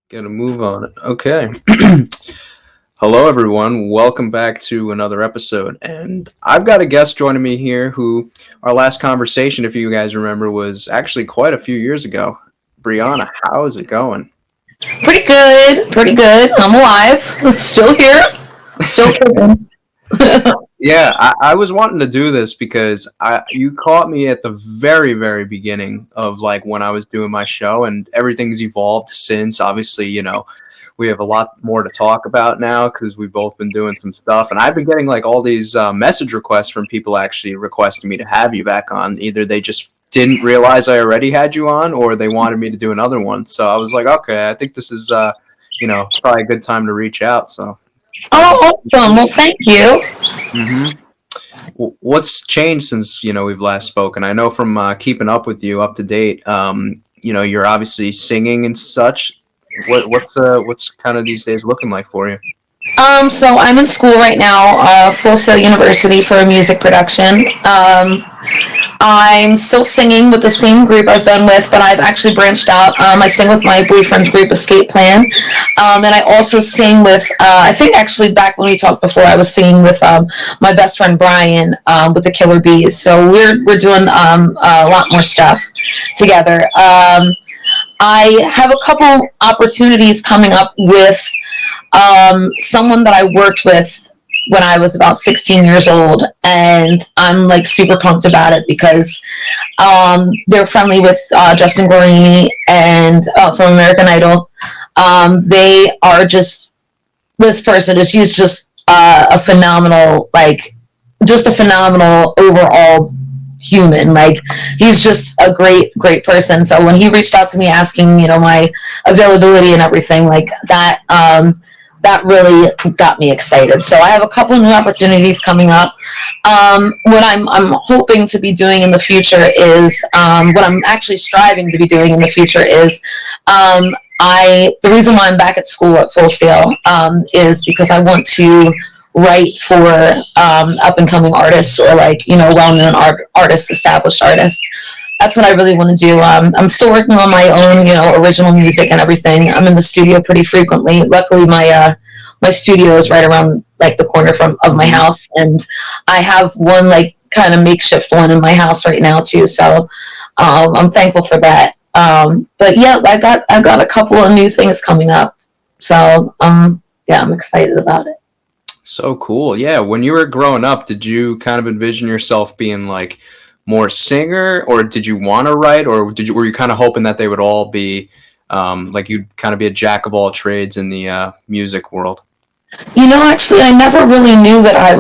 Gotta move on it. Okay. Hello, everyone. Welcome back to another episode. And I've got a guest joining me here who our last conversation, if you guys remember, was actually quite a few years ago. Brianna, how is it going? Pretty good, pretty good. I'm alive. Still here. Still kicking. Yeah, I was wanting to do this because you caught me at the very, very beginning of like when I was doing my show, and everything's evolved since. Obviously, we have a lot more to talk about now because we've both been doing some stuff, and I've been getting like all these message requests from people actually requesting me to have you back on. Either they just didn't realize I already had you on, or they wanted me to do another one. So I was like, okay, I think this is probably a good time to reach out. So. Oh, awesome. Well, thank you. hmm What's changed since we've last spoken? I know from keeping up with you, up to date. You're obviously singing and such. What's kind of these days looking like for you? So I'm in school right now, Full Sail University for music production. I'm still singing with the same group I've been with, but I've actually branched out. I sing with my boyfriend's group, Escape Plan, and I also sing with. I think actually back when we talked before, I was singing with my best friend Brian with the Killer Bees. So we're doing a lot more stuff together. I have a couple opportunities coming up with someone that I worked with when I was about 16 years old, and I'm like super pumped about it because they're friendly with Justin Guarini and from American Idol. They are just this person is he's just a phenomenal just a phenomenal overall human. Like he's just a great person. So when he reached out to me asking my availability and everything like that, that really got me excited. So I have a couple new opportunities coming up. What I'm hoping to be doing in the future is what I'm actually striving to be doing in the future is the reason why I'm back at school at Full Sail is because I want to write for up and coming artists or well-known artists, established artists. That's what I really want to do. I'm still working on my own, original music and everything. I'm in the studio pretty frequently. Luckily, my studio is right around the corner of my house, and I have one kind of makeshift one in my house right now too. So I'm thankful for that. But yeah, I've got a couple of new things coming up. So yeah, I'm excited about it. So cool. Yeah. When you were growing up, did you kind of envision yourself being like more singer, or did you want to write, or were you kind of hoping that they would all be like you'd kind of be a jack of all trades in the music world? Actually, I never really knew that I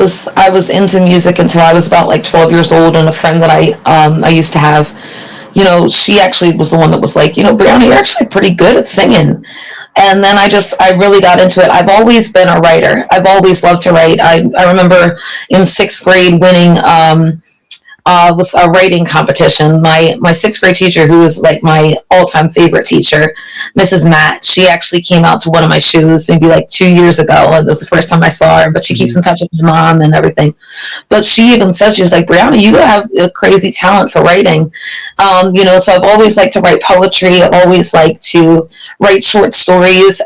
was into music until I was about 12 years old, and a friend that I used to have, she actually was the one that was like, Brianna, you're actually pretty good at singing. And then I really got into it. I've always been a writer. I've always loved to write. I remember in sixth grade winning was a writing competition. My sixth grade teacher, who was like my all-time favorite teacher, Mrs. Matt, she actually came out to one of my shows maybe 2 years ago. It was the first time I saw her, but she keeps in touch with my mom and everything. But she even said, she's like, Brianna, you have a crazy talent for writing. So I've always liked to write poetry. I've always liked to write short stories.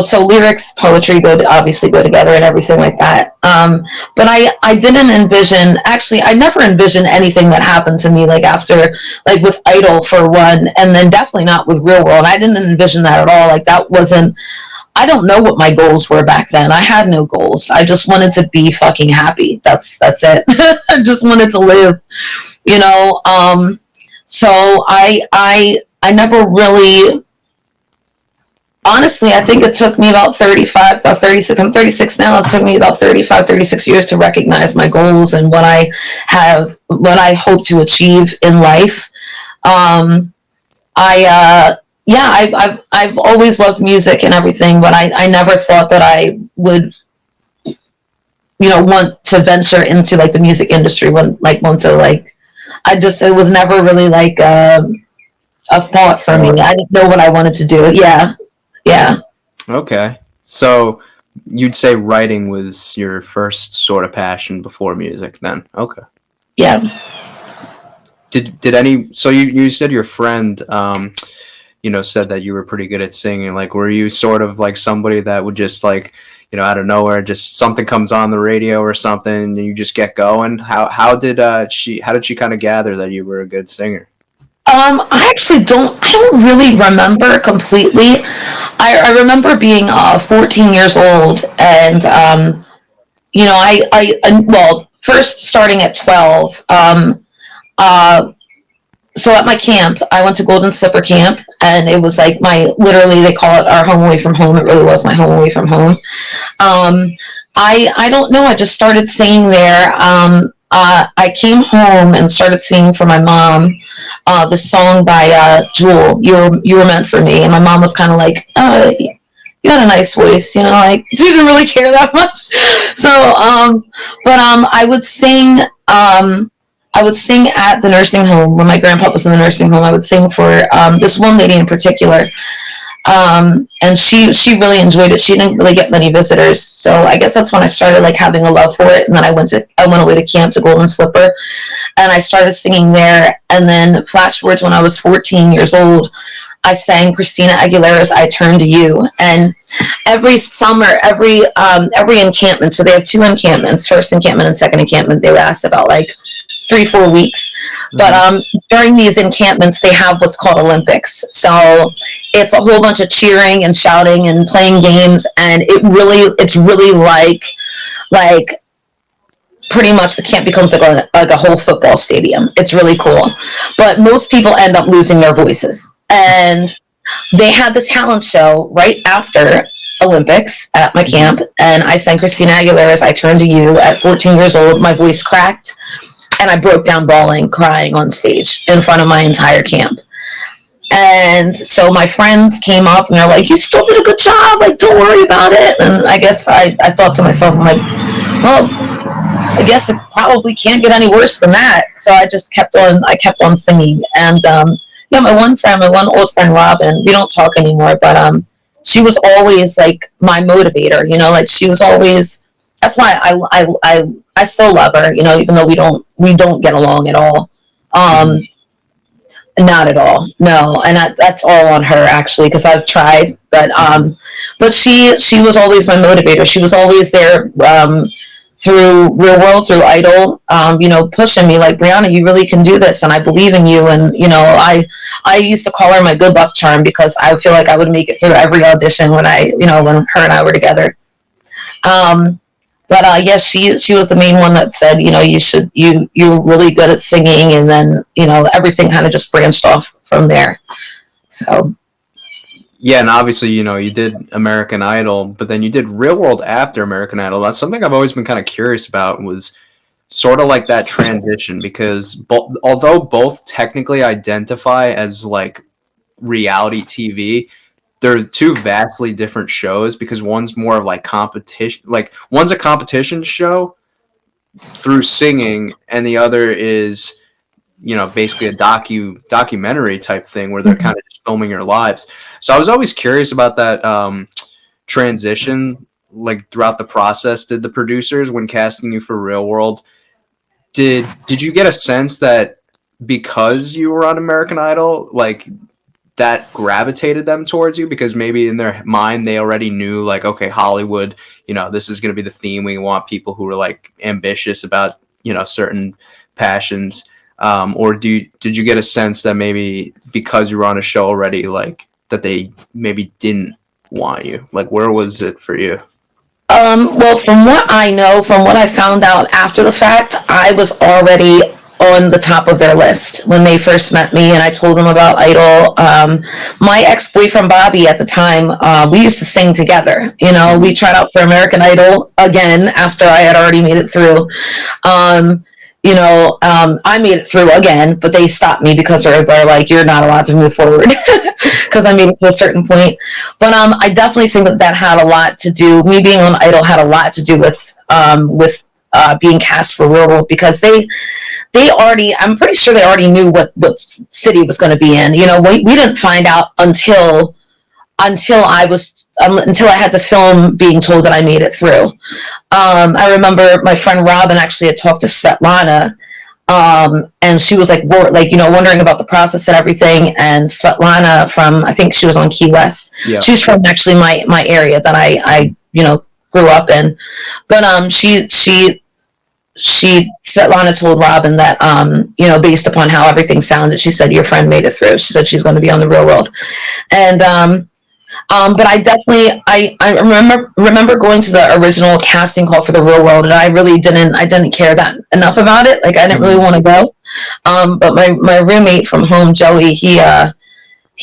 So lyrics, poetry obviously go together and everything like that. But I didn't envision, actually, I never envisioned anything that happened to me after, with Idol for one, and then definitely not with Real World. I didn't envision that at all. That wasn't, I don't know what my goals were back then. I had no goals. I just wanted to be fucking happy. That's it. I just wanted to live, so I never really, honestly, I think it took me about 35 or 36. I'm 36 now. It took me about 35, 36 years to recognize my goals and what I hope to achieve in life. I've always loved music and everything, but I never thought that I would, want to venture into the music industry it was never really a thought for me. I didn't know what I wanted to do. Yeah. Yeah. Okay. So you'd say writing was your first sort of passion before music then? Okay. Yeah. Did any, so you said your friend, said that you were pretty good at singing. Like, were you sort of like somebody that would just like, out of nowhere, just something comes on the radio or something, and you just get going? How did she kind of gather that you were a good singer? I actually don't. I don't really remember completely. I remember being 14 years old, and well, first starting at 12. Uh, so at my camp, I went to Golden Slipper Camp, and it was like literally they call it our home away from home. It really was my home away from home. Um, I don't know. I just started singing there. I came home and started singing for my mom the song by Jewel, You Were Meant for Me. And my mom was kind of like, you got a nice voice, like, she didn't really care that much. So, I would sing, at the nursing home when my grandpa was in the nursing home. I would sing for this one lady in particular. And she really enjoyed it. She didn't really get many visitors, so I guess that's when I started like having a love for it. And then I went away to camp to Golden Slipper, and I started singing there. And then flash forwards when I was 14 years old, I sang Christina Aguilera's "I Turn to You." And every summer, every encampment, so they have two encampments, first encampment and second encampment. They last about like 3-4 weeks. But during these encampments, they have what's called Olympics. So it's a whole bunch of cheering and shouting and playing games, and it's really like pretty much the camp becomes like a whole football stadium. It's really cool. But most people end up losing their voices. And they had the talent show right after Olympics at my camp, and I sang Christina Aguilera's "I Turn to You" at 14 years old. My voice cracked, and I broke down bawling, crying on stage in front of my entire camp. And so my friends came up and they're like, "You still did a good job, like, don't worry about it." And I guess I thought to myself, I'm like, well, I guess it probably can't get any worse than that. So I just kept on singing. And my one old friend Robin, we don't talk anymore, but she was always like my motivator, like she was always. That's why I still love her, even though we don't get along at all. Not at all, no. And that's all on her, actually, because I've tried, but she was always my motivator. She was always there through Real World, through Idol, pushing me like, "Brianna, you really can do this, and I believe in you." And I used to call her my good luck charm, because I feel like I would make it through every audition when her and I were together. But yes, she was the main one that said, you're really good at singing. And then, everything kind of just branched off from there. So. Yeah, and obviously, you did American Idol, but then you did Real World after American Idol. That's something I've always been kind of curious about, was sort of like that transition, because although both technically identify as like reality TV, they're two vastly different shows, because one's more of like competition, like one's a competition show through singing, and the other is, basically a documentary type thing where they're kind of just filming your lives. So I was always curious about that transition, like throughout the process. Did the producers, when casting you for Real World, did you get a sense that because you were on American Idol, like, that gravitated them towards you, because maybe in their mind they already knew, like, okay, Hollywood, this is going to be the theme. We want people who are like ambitious about, certain passions. Or did you get a sense that maybe because you were on a show already, like, that they maybe didn't want you? Like, where was it for you? Well, from what I know, from what I found out after the fact, I was already on the top of their list when they first met me, and I told them about Idol. My ex-boyfriend Bobby at the time, we used to sing together. We tried out for American Idol again after I had already made it through. I made it through again, but they stopped me because they're like, "You're not allowed to move forward," because I made it to a certain point. But I definitely think that had a lot to do. Me being on Idol had a lot to do with being cast for Real World, because I'm pretty sure they already knew what city was going to be in. We didn't find out until I had to film being told that I made it through. I remember my friend Robin actually had talked to Svetlana And she was like, wondering about the process and everything. And Svetlana from, I think she was on Key West. Yeah. She's from actually my area that I grew up in. But Svetlana told Robin that, based upon how everything sounded, she said, your friend made it through. She said she's going to be on The Real World. And, but I definitely, I remember going to the original casting call for The Real World, and I really didn't care that enough about it. Like, I didn't really want to go. But my roommate from home, Joey, he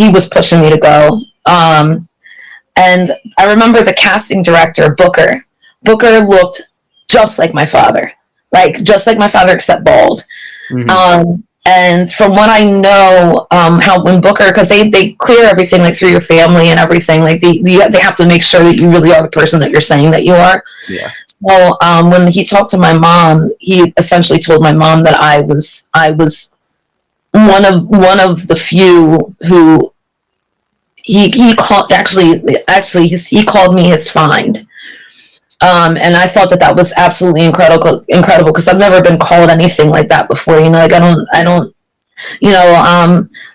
was pushing me to go. And I remember the casting director, Booker. Booker looked just like my father. Like, just like my father, except bald. Mm-hmm. And from what I know, how when Booker, because they clear everything, like, through your family and everything, like, they have to make sure that you really are the person that you're saying that you are. Yeah. So when he talked to my mom, he essentially told my mom that I was one of the few who he called, actually he called me his find. And I thought that was absolutely incredible because I've never been called anything like that before. Like, I don't,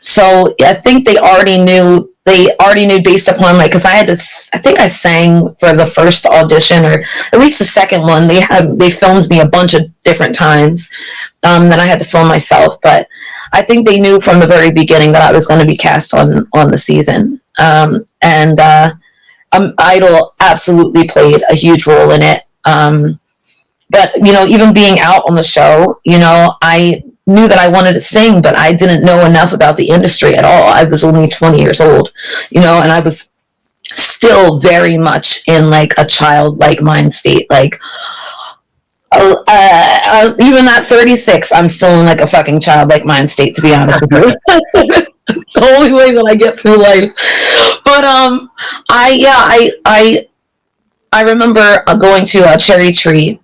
so I think they already knew based upon, like, because I think I sang for the first audition, or at least the second one. They filmed me a bunch of different times, that I had to film myself, but I think they knew from the very beginning that I was going to be cast on the season. Idol absolutely played a huge role in it. But, even being out on the show, I knew that I wanted to sing, but I didn't know enough about the industry at all. I was only 20 years old, and I was still very much in, like, a childlike mind state. Like, even at 36, I'm still in, like, a fucking childlike mind state, to be honest with you. It's the only way that I get through life. But I remember going to Cherry Tree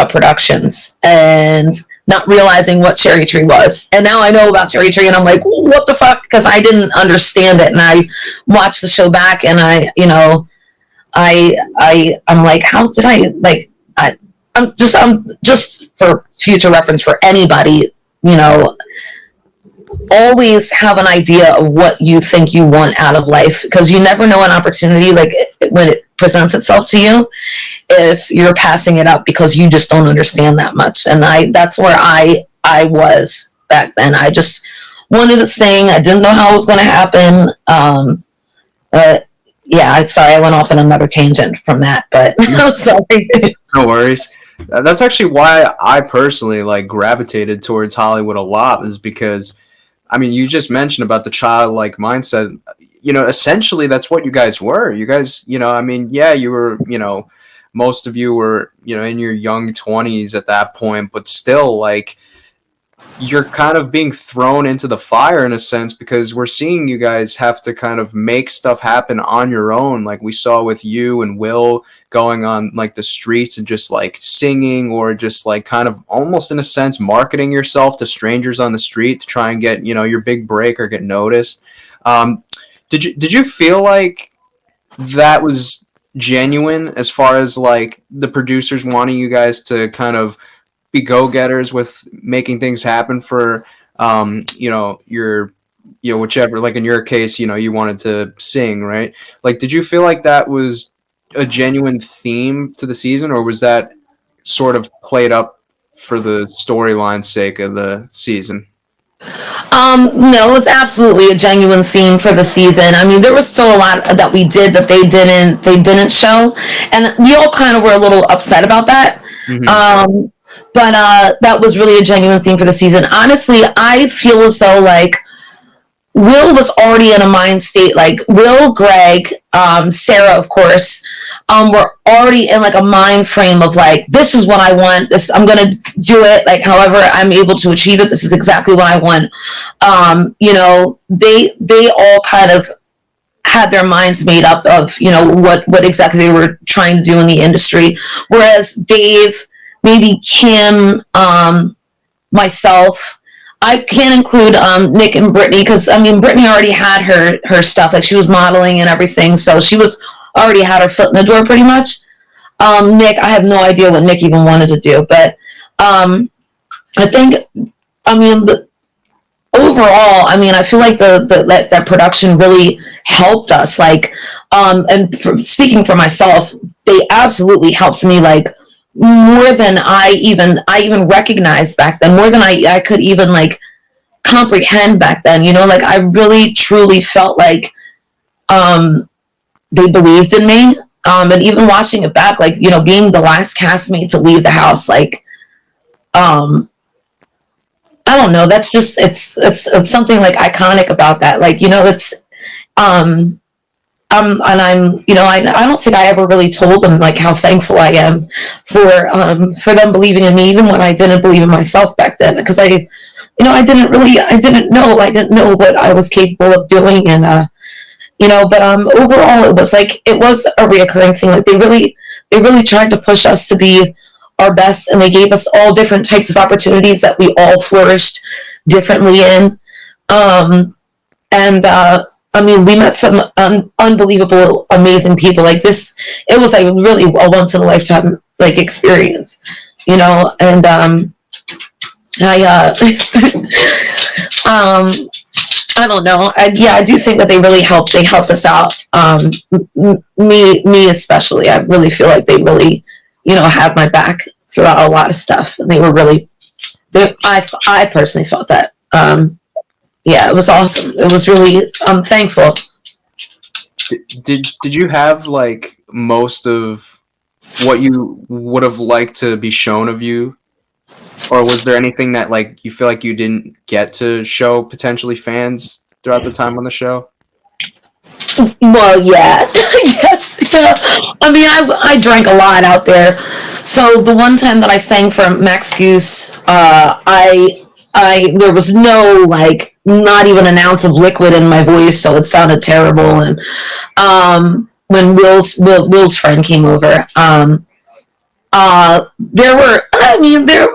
Productions and not realizing what Cherry Tree was. And now I know about Cherry Tree, and I'm like, what the fuck? Because I didn't understand it. And I watched the show back, and I'm like, how did I, like, I'm just for future reference for anybody, always have an idea of what you think you want out of life, because you never know an opportunity, like, when it presents itself to you, if you're passing it up because you just don't understand that much. And that's where I was back then. I just wanted to sing. I didn't know how it was going to happen. But yeah, sorry, I went off on another tangent from that, but I'm sorry. No worries. That's actually why I personally, like, gravitated towards Hollywood a lot, is because, I mean, you just mentioned about the childlike mindset. Essentially that's what you guys were. You guys, I mean, yeah, you were, most of you were, in your young 20s at that point, but still, like, you're kind of being thrown into the fire in a sense, because we're seeing you guys have to kind of make stuff happen on your own. Like we saw with you and Will going on, like, the streets and just, like, singing, or just, like, kind of almost in a sense marketing yourself to strangers on the street to try and get, your big break or get noticed. Did you feel like that was genuine, as far as, like, the producers wanting you guys to kind of be go-getters with making things happen for, your, whichever, like in your case, you wanted to sing, right? Like, did you feel like that was a genuine theme to the season, or was that sort of played up for the storyline's sake of the season? No, it was absolutely a genuine theme for the season. I mean, there was still a lot that we did that they didn't show, and we all kind of were a little upset about that. Mm-hmm. But that was really a genuine theme for the season. Honestly, I feel as though, like, Will was already in a mind state. Like, Will, Greg, Sarah, of course, were already in, like, a mind frame of, like, this is what I want. This, I'm gonna do it. Like, however I'm able to achieve it, this is exactly what I want. They all kind of had their minds made up of, what exactly they were trying to do in the industry. Whereas Dave, maybe Kim, myself, I can't include Nick and Brittany, because, I mean, Brittany already had her stuff. Like, she was modeling and everything, so she was already had her foot in the door pretty much. Nick, I have no idea what Nick even wanted to do, but I think I mean, overall, I mean, I feel like that production really helped us. Like, and speaking for myself, they absolutely helped me. Like, more than I even recognized back then, more than I could even like comprehend back then. You know, like I really truly felt like um, they believed in me. And even watching it back, like you know, being the last castmate to leave the house, like um, I don't know. That's just it's something like iconic about that. Like you know, it's um and I'm you know I don't think I ever really told them like how thankful I am for them believing in me even when I didn't believe in myself back then because I you know I didn't know what I was capable of doing and you know but overall it was a reoccurring thing like they really tried to push us to be our best and they gave us all different types of opportunities that we all flourished differently in and I mean, we met some unbelievable, amazing people. Like this, it was like really a once in a lifetime like experience, you know. And I um, I don't know. Yeah, I do think that they really helped. They helped us out. Me especially. I really feel like they really, you know, had my back throughout a lot of stuff, and they were really. I personally felt that. Yeah, it was awesome. It was really. I'm thankful. Did you have like most of what you would have liked to be shown of you, or was there anything that like you feel like you didn't get to show potentially fans throughout the time on the show? Well, yeah, yes. Yeah. I mean, I drank a lot out there. So the one time that I sang for Max Goose, I there was no like not even an ounce of liquid in my voice, so it sounded terrible. And when Will's friend came over, there were I mean there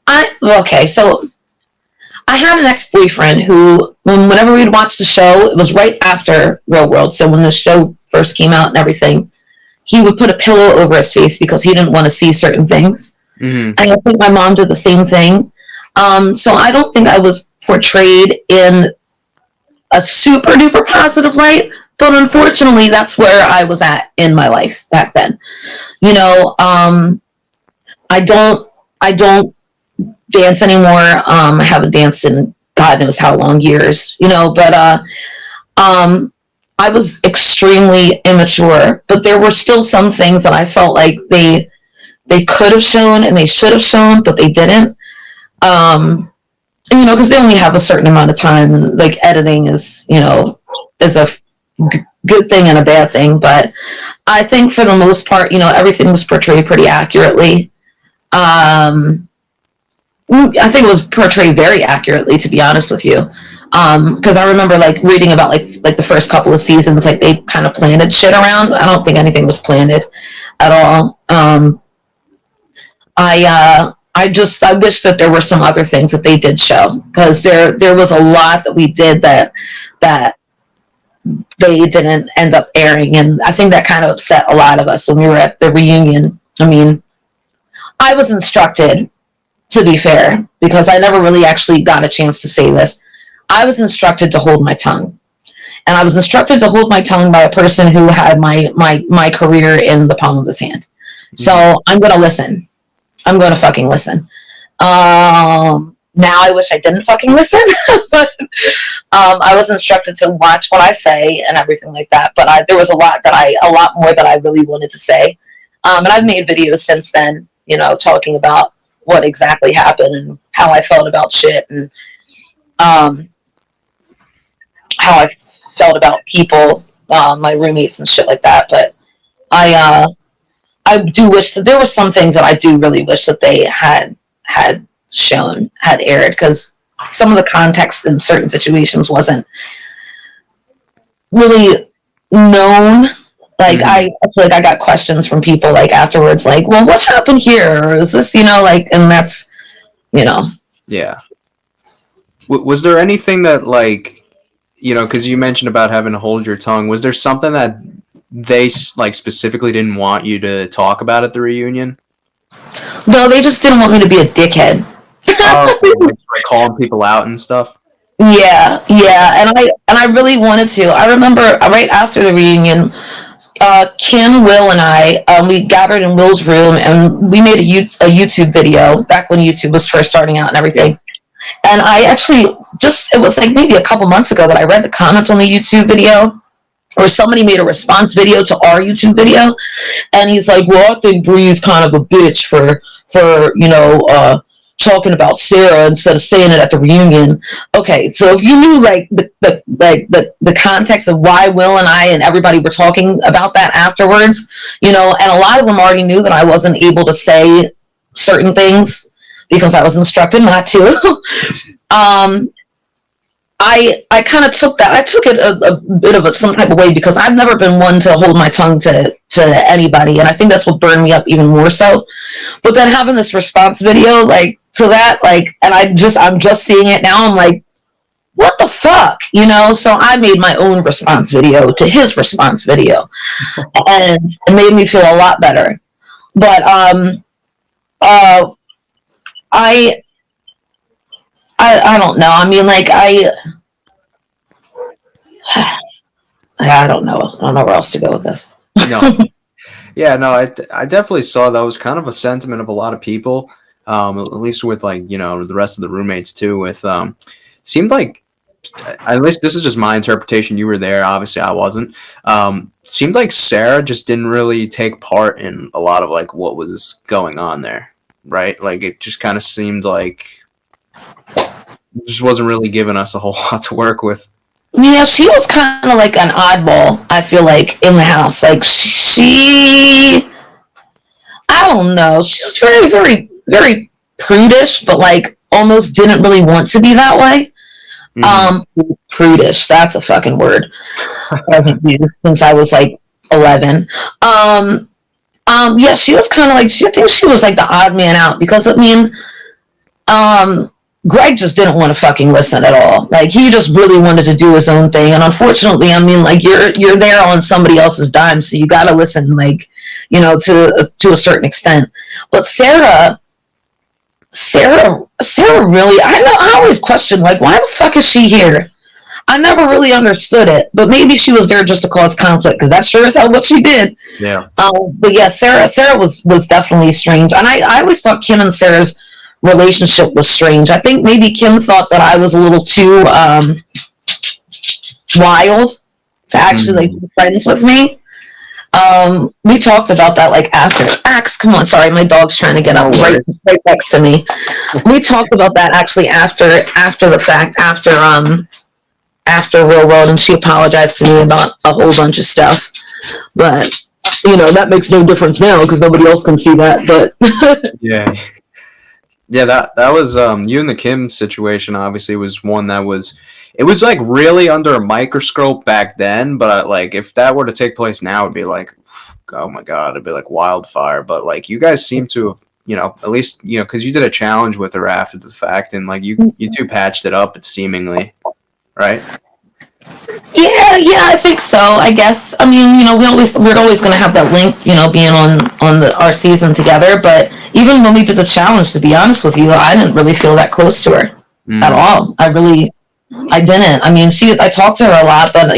I okay so I had an ex-boyfriend who, whenever we'd watch the show, it was right after Real World. So when the show first came out and everything, he would put a pillow over his face because he didn't want to see certain things. Mm-hmm. And I think my mom did the same thing. So I don't think I was portrayed in a super duper positive light, but unfortunately, that's where I was at in my life back then. You know, I don't dance anymore. I haven't danced in God knows how long years, you know, but um, I was extremely immature, but there were still some things that I felt like they could have shown and they should have shown, but they didn't. And, you know, because they only have a certain amount of time, and like editing is, you know, is a good thing and a bad thing. But I think for the most part, you know, everything was portrayed pretty accurately. Um, I think it was portrayed very accurately, to be honest with you. Because I remember like reading about like the first couple of seasons, like they kind of planted shit around. I don't think anything was planted at all. I wish that there were some other things that they did show because there was a lot that we did that they didn't end up airing, and I think that kind of upset a lot of us when we were at the reunion. I mean, I was instructed, to be fair, because I never really actually got a chance to say this. I was instructed to hold my tongue. And I was instructed to hold my tongue by a person who had my career in the palm of his hand. So I'm going to listen. I'm going to fucking listen. Now I wish I didn't fucking listen, but I was instructed to watch what I say and everything like that. But there was a lot more that I really wanted to say. And I've made videos since then, you know, talking about what exactly happened and how I felt about shit and how I felt about people, my roommates and shit like that. But I do wish that there were some things that I do really wish that they had shown, had aired, because some of the context in certain situations wasn't really known. Like I feel like I got questions from people like afterwards, like, well, what happened here? Or is this, you know, like, and that's, you know. Yeah. Was there anything that like, you know, because you mentioned about having to hold your tongue, was there something that they like specifically didn't want you to talk about at the reunion? No, they just didn't want me to be a dickhead. Oh, okay. Like calling people out and stuff. Yeah, yeah, and I really wanted to. I remember right after the reunion, Kim, Will, and I we gathered in Will's room and we made a YouTube video back when YouTube was first starting out and Yeah. everything. And I actually it was like maybe a couple months ago that I read the comments on the YouTube video, or somebody made a response video to our YouTube video, and he's like, "Well, I think Bree's kind of a bitch for talking about Sarah instead of saying it at the reunion." Okay, so if you knew like the context of why Will and I and everybody were talking about that afterwards, and a lot of them already knew that I wasn't able to say certain things because I was instructed not to. I kind of took that. I took it a bit of some type of way because I've never been one to hold my tongue to anybody, and I think that's what burned me up even more so. But then having this response video like to that, like, and I'm just seeing it now. I'm like, what the fuck, So I made my own response video to his response video, and it made me feel a lot better. But I don't know. I mean, like I don't know. I don't know where else to go with this. No. Yeah, no, I definitely saw that was kind of a sentiment of a lot of people, at least with like, the rest of the roommates too, with, seemed like, at least this is just my interpretation. You were there. Obviously I wasn't. Seemed like Sarah just didn't really take part in a lot of like what was going on there. Right. Like it just kind of seemed like it just wasn't really giving us a whole lot to work with. Yeah, she was kind of like an oddball, I feel like, in the house. Like, I don't know. She was very, very, very prudish, but like almost didn't really want to be that way. Prudish, that's a fucking word. I've used since I was like 11. Yeah, she was kind of like, I think she was like the odd man out because, I mean, Greg just didn't want to fucking listen at all. Like he just really wanted to do his own thing, and unfortunately, I mean, like you're there on somebody else's dime, so you gotta listen, like to a certain extent. But Sarah really, I always questioned like why the fuck is she here? I never really understood it, but maybe she was there just to cause conflict because that's sure as hell what she did. Yeah. But yeah, Sarah was definitely strange, and I always thought Kim and Sarah's relationship was strange. I think maybe Kim thought that I was a little too wild to actually like be friends with me. We talked about that like after Axe. Come on, sorry, my dog's trying to get up right next to me. We talked about that actually after the fact, after Real World, and she apologized to me about a whole bunch of stuff. But that makes no difference now because nobody else can see that. But yeah. Yeah, that was you and the Kim situation obviously was one that was like really under a microscope back then, but like if that were to take place now it'd be like, oh my god, it'd be like wildfire. But like you guys seem to have, at least, because you did a challenge with her after the fact, and like you two patched it up seemingly, right? Yeah, I think so. I guess. I mean, we're always going to have that link, being on our season together. But even when we did the challenge, to be honest with you, I didn't really feel that close to her at all. I didn't. I mean, I talked to her a lot, but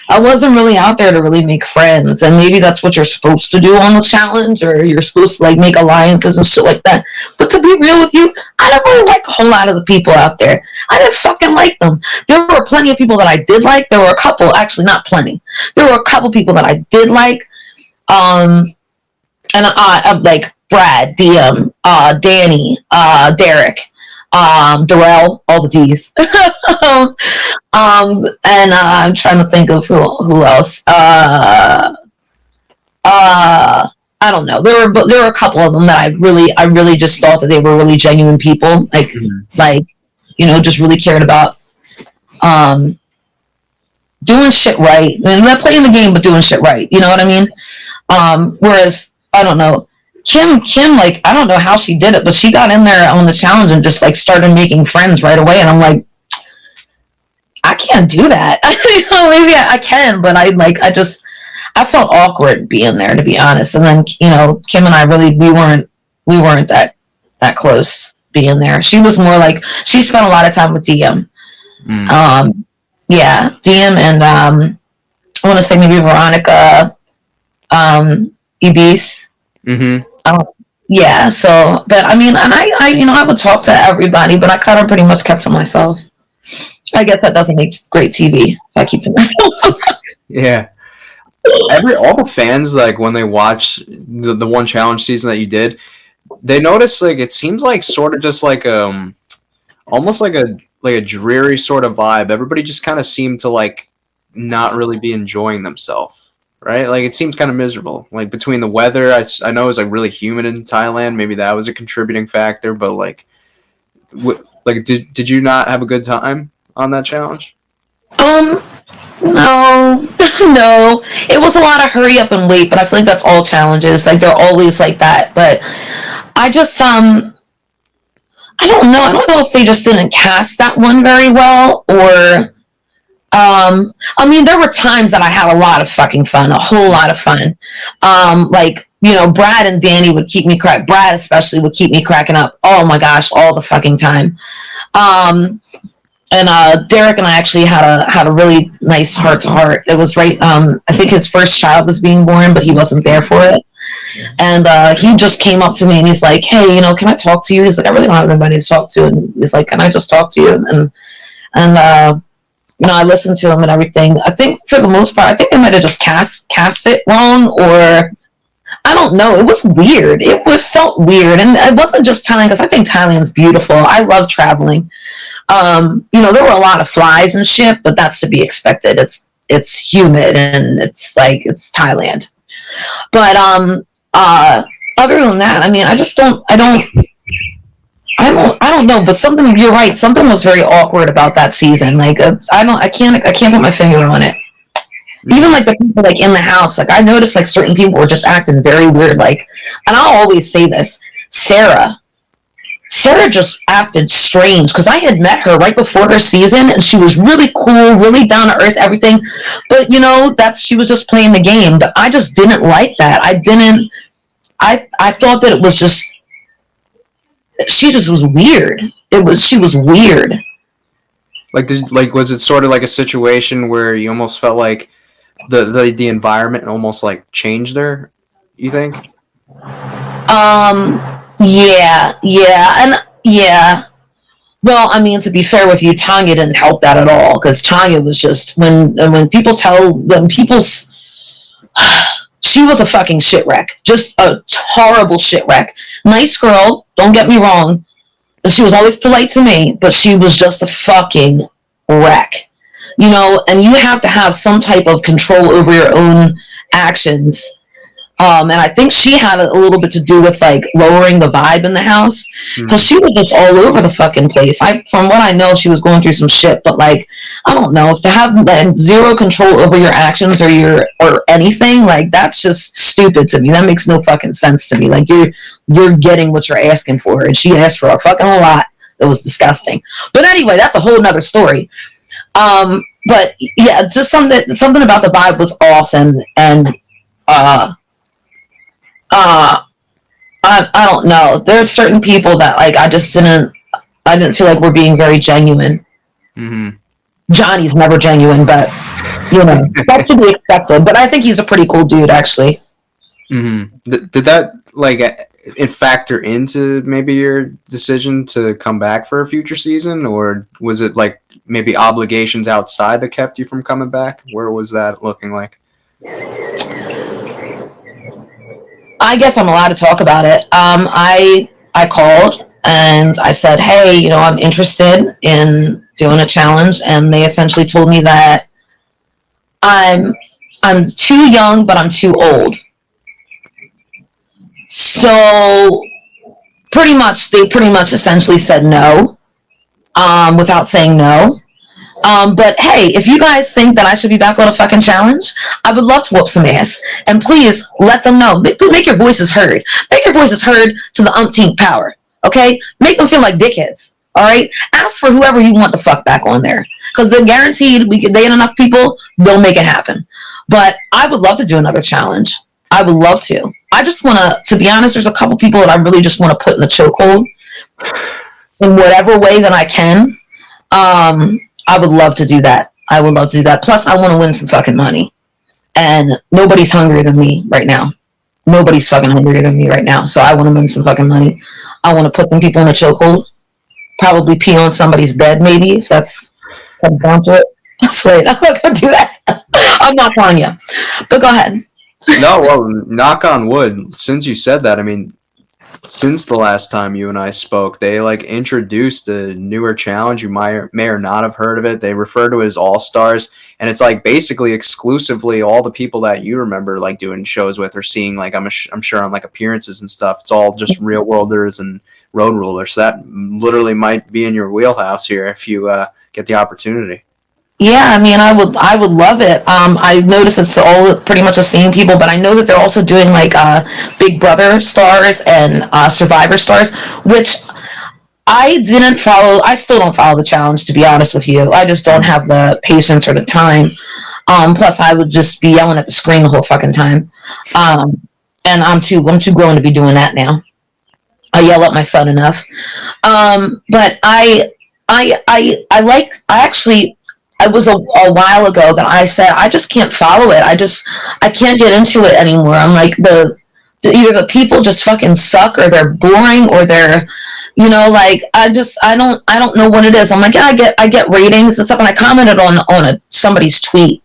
I wasn't really out there to really make friends. And maybe that's what you're supposed to do on the challenge, or you're supposed to like make alliances and shit like that. But to be real with you, I don't really like a whole lot of the people out there. I didn't fucking like them. There were plenty of people that I did like. There were a couple, actually not plenty. There were a couple people that I did like. And like Brad, DM, Danny, Derek, Darrell, all the D's. And I'm trying to think of who else. I don't know. There were a couple of them that I really just thought that they were really genuine people, like just really cared about doing shit right, and not playing the game but doing shit right. You know what I mean? Whereas I don't know, Kim, like I don't know how she did it, but she got in there on the challenge and just like started making friends right away, and I'm like, I can't do that. Maybe I can, but I felt awkward being there, to be honest. And then Kim and I we weren't that close. being there. She was more like, she spent a lot of time with DM. Yeah, DM and I want to say maybe Veronica Ibis. Yeah, so, but I mean, and I would talk to everybody, but I kind of pretty much kept to myself. I guess that doesn't make great TV if I keep to myself. Yeah. All the fans, like, when they watch the one challenge season that you did, they notice, like, it seems like sort of just like almost like a dreary sort of vibe. Everybody just kind of seemed to, like, not really be enjoying themselves, right? Like, it seems kind of miserable. Like, between the weather, I know it was, like, really humid in Thailand. Maybe that was a contributing factor, but, like, did you not have a good time on that challenge? No, no. It was a lot of hurry up and wait, but I feel like that's all challenges. Like, they're always like that. But I just, I don't know. I don't know if they just didn't cast that one very well, or, I mean, there were times that I had a lot of fucking fun, a whole lot of fun. Like, you know, Brad and Danny would keep me Brad especially would keep me cracking up. Oh my gosh, all the fucking time. And Derek and I actually had a really nice heart to heart. It was right. I think his first child was being born, but he wasn't there for it. And he just came up to me and he's like, "Hey, you know, can I talk to you?" He's like, "I really don't have anybody to talk to." And he's like, "Can I just talk to you?" And you know, I listened to him and everything. I think for the most part, I think I might have just cast it wrong, or I don't know. It was weird. It felt weird, and it wasn't just Thailand, because I think Thailand's beautiful. I love traveling. You know, there were a lot of flies and shit, but that's to be expected. It's humid and it's like, it's Thailand. But other than that, I mean, I don't know. But something, you're right. Something was very awkward about that season. Like, I can't put my finger on it. Even like the people like in the house, like I noticed like certain people were just acting very weird. Like, and I'll always say this, Sarah just acted strange, because I had met her right before her season and she was really cool, really down to earth, everything. But you know, she was just playing the game. But I just didn't like that. I thought that it was just, she just was weird. She was weird. Like, was it sort of like a situation where you almost felt like the environment almost like changed her, you think? Yeah, and yeah. Well, I mean, to be fair with you, Tanya didn't help that at all, because Tanya was just, when she was a fucking shit wreck, just a horrible shit wreck. Nice girl, don't get me wrong. She was always polite to me, but she was just a fucking wreck. You know, and you have to have some type of control over your own actions. And I think she had a little bit to do with like lowering the vibe in the house, because she was just all over the fucking place. From what I know, she was going through some shit. But like, I don't know, to have zero control over your actions or anything, like, that's just stupid to me. That makes no fucking sense to me. Like, you're getting what you're asking for, and she asked for a fucking lot. It was disgusting. But anyway, that's a whole nother story. But yeah, just something about the vibe was off, and I don't know. There's certain people that like I didn't feel like we're being very genuine. Mm-hmm. Johnny's never genuine, but you know, that's to be expected. But I think he's a pretty cool dude, actually. Mm-hmm. Did that like it factor into maybe your decision to come back for a future season, or was it like maybe obligations outside that kept you from coming back? Where was that looking like? I guess I'm allowed to talk about it. I called and I said, "Hey, you know, I'm interested in doing a challenge," and they essentially told me that I'm too young, but I'm too old. So they pretty much essentially said no, without saying no. But hey, if you guys think that I should be back on a fucking challenge, I would love to whoop some ass. And please let them know. Make your voices heard. Make your voices heard to the umpteenth power. Okay? Make them feel like dickheads. All right? Ask for whoever you want the fuck back on there. Because they're guaranteed, they get enough people, they'll make it happen. But I would love to do another challenge. I would love to. I just want to be honest, there's a couple people that I really just want to put in the chokehold. in whatever way that I can. I would love to do that. I would love to do that. Plus, I want to win some fucking money. And nobody's hungrier than me right now. Nobody's fucking hungrier than me right now. So I want to win some fucking money. I want to put them people in a chokehold. Probably pee on somebody's bed, maybe, if that's down to it. That's right. I'm not going to do that. I'm not telling you. But go ahead. No, well, knock on wood. Since you said that, I mean, since the last time you and I spoke, they like introduced a newer challenge. You may or not have heard of it. They refer to it as All Stars, and it's like basically exclusively all the people that you remember like doing shows with or seeing. Like I'm sure on like appearances and stuff. It's all just real worlders and road rulers. So that literally might be in your wheelhouse here if you get the opportunity. Yeah, I mean, I would love it. I noticed it's all pretty much the same people, but I know that they're also doing like Big Brother stars and Survivor stars, which I didn't follow. I still don't follow the challenge, to be honest with you. I just don't have the patience or the time. Plus, I would just be yelling at the screen the whole fucking time. And I'm too grown to be doing that now. I yell at my son enough. But I actually, it was a while ago that I said I just can't follow it. I can't get into it anymore. I'm like either the people just fucking suck or they're boring or they're, like I don't know what it is. I'm like, yeah, I get ratings and stuff, and I commented on somebody's tweet.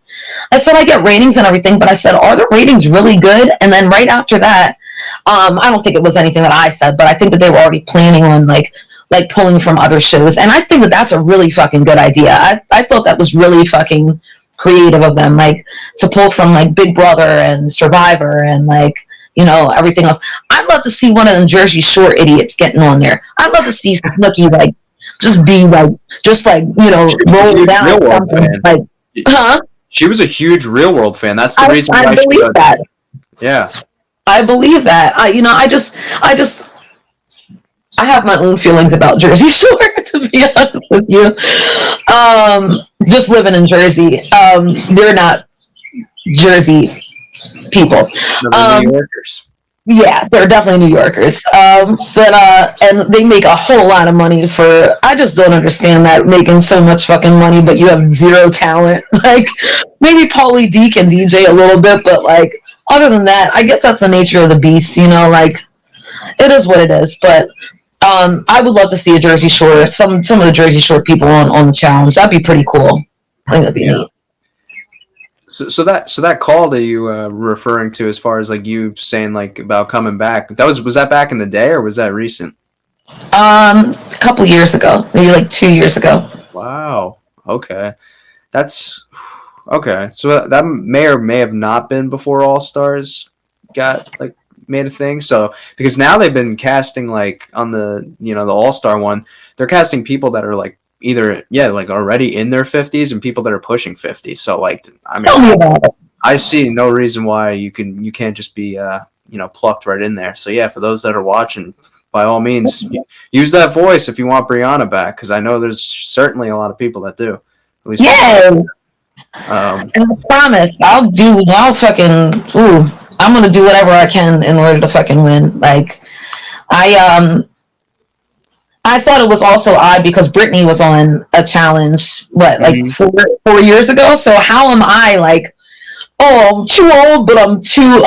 I said I get ratings and everything, but I said, are the ratings really good? And then right after that, I don't think it was anything that I said, but I think that they were already planning on like pulling from other shows. And I think that that's a really fucking good idea. I thought that was really fucking creative of them, like to pull from like Big Brother and Survivor and like, everything else. I'd love to see one of them Jersey Shore idiots getting on there. I'd love to see Snooki like just be like, roll down something. Like, huh? She was a huge Real World fan. That's the reason why I believe that. Yeah. I believe that. I have my own feelings about Jersey Shore, to be honest with you. Just living in Jersey, they're not Jersey people. New Yorkers. Yeah, they're definitely New Yorkers. And they make a whole lot of money I just don't understand that, making so much fucking money, but you have zero talent. Like, maybe Pauly D can DJ a little bit, but like, other than that, I guess that's the nature of the beast, like, it is what it is. But I would love to see a Jersey Shore, some of the Jersey Shore people on the challenge. That'd be pretty cool. I think that'd be neat. So that call that you were referring to, as far as like you saying like about coming back, was that back in the day or was that recent? A couple years ago, maybe like 2 years ago. Wow. Okay, that's okay. So that may or may have not been before All Stars got like made a thing. So because now they've been casting like on the the All Star one, they're casting people that are like either like already in their 50s and people that are pushing 50. So like I mean, I see no reason why you can't just be plucked right in there. So yeah, for those that are watching, by all means, use that voice if you want Brianna back, because I know there's certainly a lot of people that do. At least and I promise I'm gonna do whatever I can in order to fucking win. Like, I thought it was also odd because Brittany was on a challenge, like 4 years ago. So how am I like, oh, I'm too old, but I'm too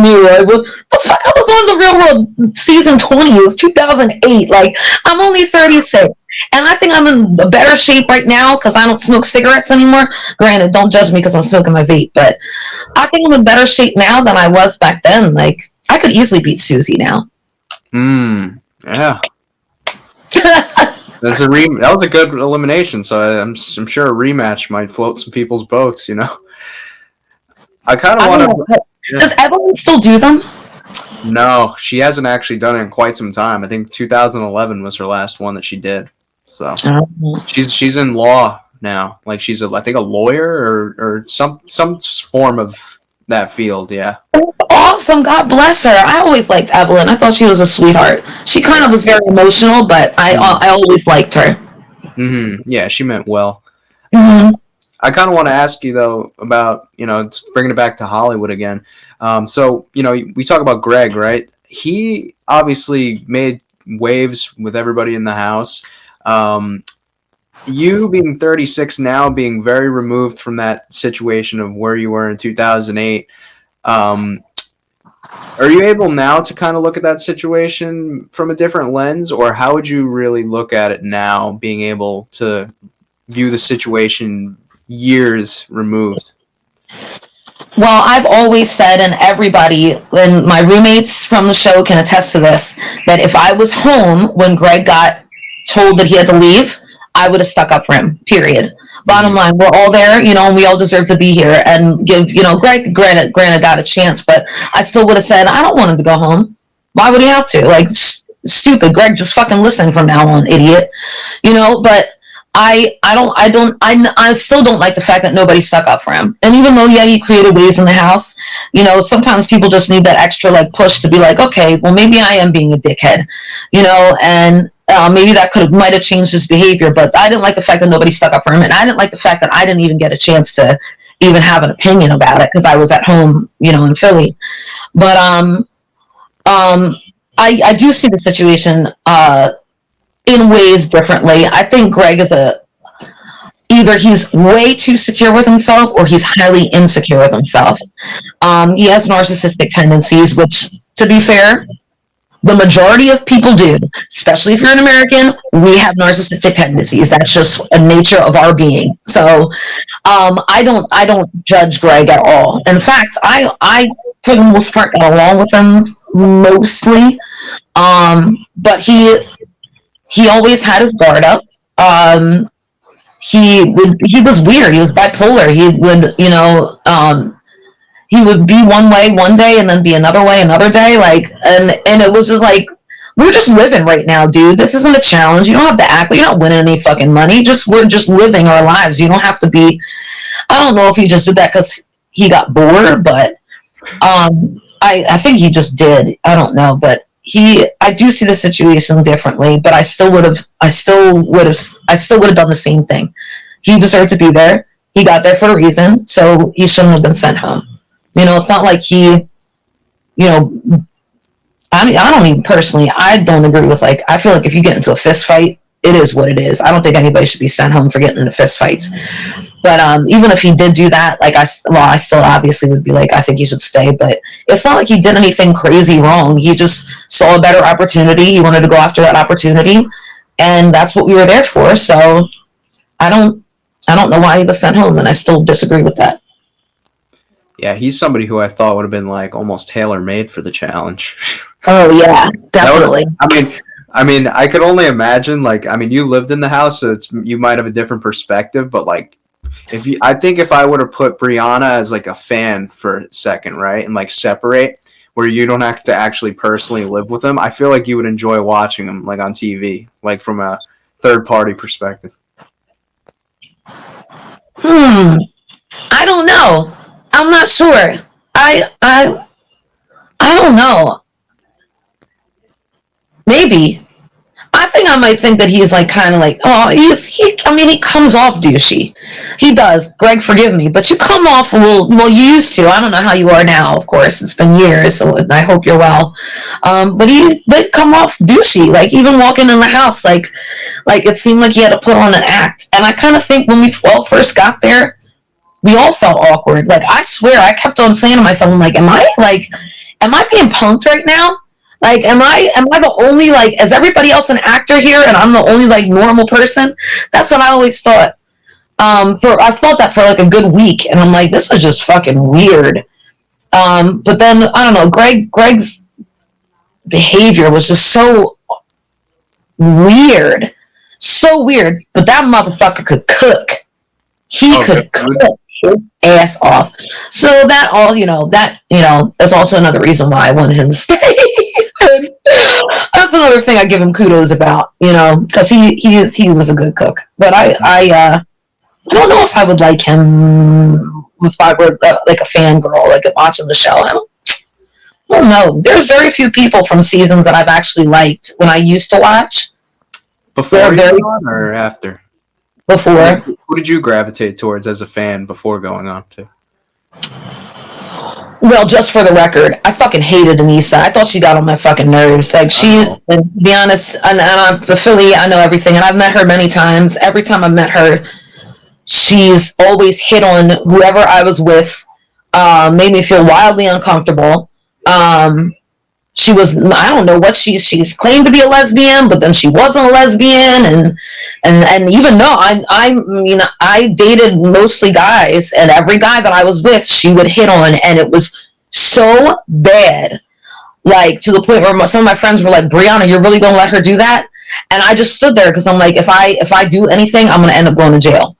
new. Like, what the fuck? I was on the Real World season 20. It was 2008. Like, I'm only 36. And I think I'm in a better shape right now because I don't smoke cigarettes anymore. Granted, don't judge me because I'm smoking my vape, but I think I'm in better shape now than I was back then. Like, I could easily beat Susie now. Yeah. That was a good elimination, so I'm sure a rematch might float some people's boats. I kind of want to. Does Evelyn still do them? No, she hasn't actually done it in quite some time. I think 2011 was her last one that she did. So she's in law now. Like she's I think a lawyer or some form of that field. Yeah. That's awesome. God bless her. I always liked Evelyn. I thought she was a sweetheart. She kind of was very emotional, but I always liked her. Yeah, she meant well. Mm-hmm. I kind of want to ask you though about bringing it back to Hollywood again. So we talk about Greg, right? He obviously made waves with everybody in the house. You being 36 now, being very removed from that situation of where you were in 2008, are you able now to kind of look at that situation from a different lens, or how would you really look at it now, being able to view the situation years removed? Well, I've always said, and everybody, and my roommates from the show can attest to this, that if I was home when Greg got told that he had to leave, I would have stuck up for him, period. Bottom line, we're all there, and we all deserve to be here and give, Greg, granted got a chance, but I still would have said, I don't want him to go home. Why would he have to? Like, stupid. Greg, just fucking listen from now on, idiot. But I still don't like the fact that nobody stuck up for him. And even though, he created waves in the house, sometimes people just need that extra, like, push to be like, okay, well, maybe I am being a dickhead, and maybe that might have changed his behavior, but I didn't like the fact that nobody stuck up for him, and I didn't like the fact that I didn't even get a chance to even have an opinion about it because I was at home, in Philly. But I do see the situation in ways differently. I think Greg is either he's way too secure with himself or he's highly insecure with himself. He has narcissistic tendencies, which, to be fair, the majority of people do, especially if you're an American. We have narcissistic tendencies. That's just a nature of our being. So I don't judge Greg at all. In fact, I for the most part got along with him mostly. But he always had his guard up. He was weird. He was bipolar. He would be one way one day and then be another way another day. Like, and it was just like, we're just living right now, dude. This isn't a challenge. You don't have to act like you're not winning any fucking money. We're just living our lives. You don't have to be. I don't know if he just did that because he got bored, but I think he just did. I don't know, but I do see the situation differently. But I still would have done the same thing. He deserved to be there. He got there for a reason, so he shouldn't have been sent home. It's not like he, I don't even personally, I don't agree with, like, I feel like if you get into a fist fight, it is what it is. I don't think anybody should be sent home for getting into fist fights. But even if he did do that, like, I still obviously would be like, I think he should stay. But it's not like he did anything crazy wrong. He just saw a better opportunity. He wanted to go after that opportunity. And that's what we were there for. So I don't know why he was sent home, and I still disagree with that. Yeah, he's somebody who I thought would have been like almost tailor-made for the challenge. Oh yeah, definitely. I mean, I could only imagine. Like, I mean, you lived in the house, so you might have a different perspective. But like, I think if I would have put Brianna as like a fan for a second, right, and like separate, where you don't have to actually personally live with him, I feel like you would enjoy watching him like on TV, like from a third-party perspective. I don't know. I'm not sure. I don't know. Maybe. I think I might think that he's like kind of like, he comes off douchey. He does. Greg, forgive me, but you come off a little, well, you used to. I don't know how you are now, of course. It's been years, so I hope you're well. But he did come off douchey, like even walking in the house, like it seemed like he had to put on an act. And I kind of think when we all first got there, we all felt awkward. Like, I swear, I kept on saying to myself, I'm like, am I being punked right now? Like, am I the only, like, is everybody else an actor here and I'm the only, like, normal person? That's what I always thought. I felt that for, like, a good week, and I'm like, this is just fucking weird. But then, I don't know, Greg's behavior was just so weird. So weird. But that motherfucker could cook. He could cook his ass off. So that is also another reason why I wanted him to stay. That's another thing I give him kudos about, because he was a good cook. But I don't know if I would like him if I were like a fangirl, like watching the show. I don't know. There's very few people from seasons that I've actually liked when I used to watch. Before or after? Before. Who did you gravitate towards as a fan before going on to? Well, just for the record, I fucking hated Anissa. I thought she got on my fucking nerves. Like, and to be honest, and for Philly, I know everything, and I've met her many times. Every time I've met her, she's always hit on whoever I was with, made me feel wildly uncomfortable. She was, I don't know what she's claimed to be a lesbian, but then she wasn't a lesbian, and even though I dated mostly guys, and every guy that I was with, she would hit on, and it was so bad, like to the point where some of my friends were like, "Brianna, you're really gonna let her do that?" And I just stood there because I'm like, if I do anything, I'm gonna end up going to jail,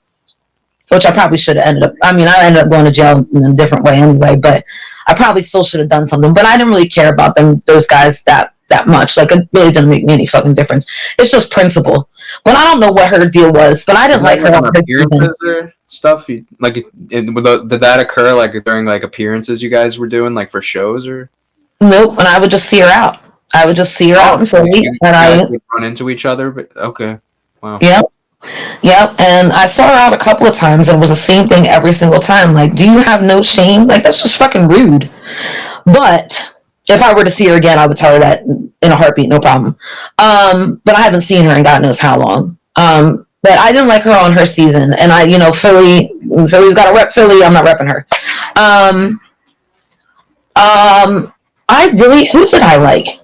which I probably should have ended up. I mean, I ended up going to jail in a different way anyway, but I probably still should have done something. But I didn't really care about those guys that much. Like, it really didn't make me any fucking difference. It's just principle. But I don't know what her deal was. But I didn't like her. On appearances or stuff. Did that occur like during like appearances you guys were doing like for shows or? Nope. And I would just see her out. I would just see her out in Philly, and I would run into each other. But okay, wow. Yep, and I saw her out a couple of times, and it was the same thing every single time. Like, do you have no shame? Like, that's just fucking rude. But if I were to see her again, I would tell her that in a heartbeat, no problem. But I haven't seen her in God knows how long. But I didn't like her on her season, and Philly's got to rep Philly. I'm not repping her. Who did I like?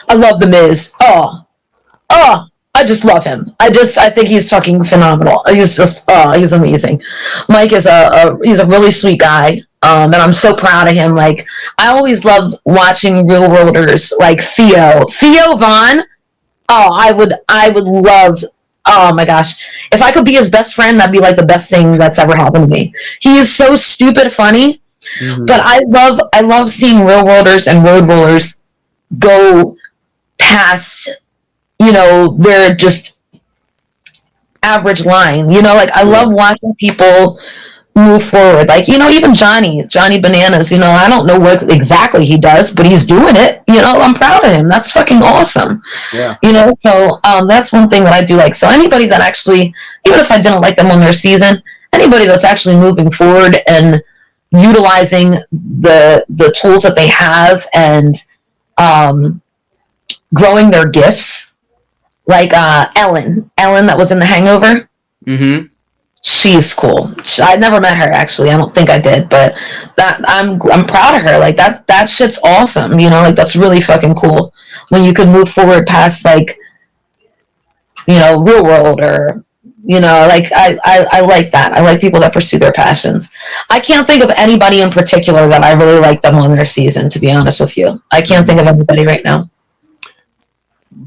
I love The Miz. I just love him. I think he's fucking phenomenal. He's amazing. Mike is he's a really sweet guy. And I'm so proud of him. Like, I always love watching real worlders like Theo Vaughn. I would love, oh my gosh. If I could be his best friend, that'd be like the best thing that's ever happened to me. He is so stupid funny. Mm-hmm. But I love seeing real worlders and road rollers go past, their just average line. Like, I love watching people move forward. Like, even Johnny Bananas, I don't know what exactly he does, but he's doing it. I'm proud of him. That's fucking awesome. Yeah. So that's one thing that I do like. So anybody that actually, even if I didn't like them on their season, anybody that's actually moving forward and utilizing the tools that they have and growing their gifts, like Ellen that was in The Hangover. Mm-hmm. She's cool. I never met her, actually. I don't think I did, but that I'm proud of her. Like, that shit's awesome. Like, that's really fucking cool when you can move forward past, like, real world, or like, I like that. I like people that pursue their passions. I can't think of anybody in particular that I really like them on their season, to be honest with you. I can't think of anybody right now.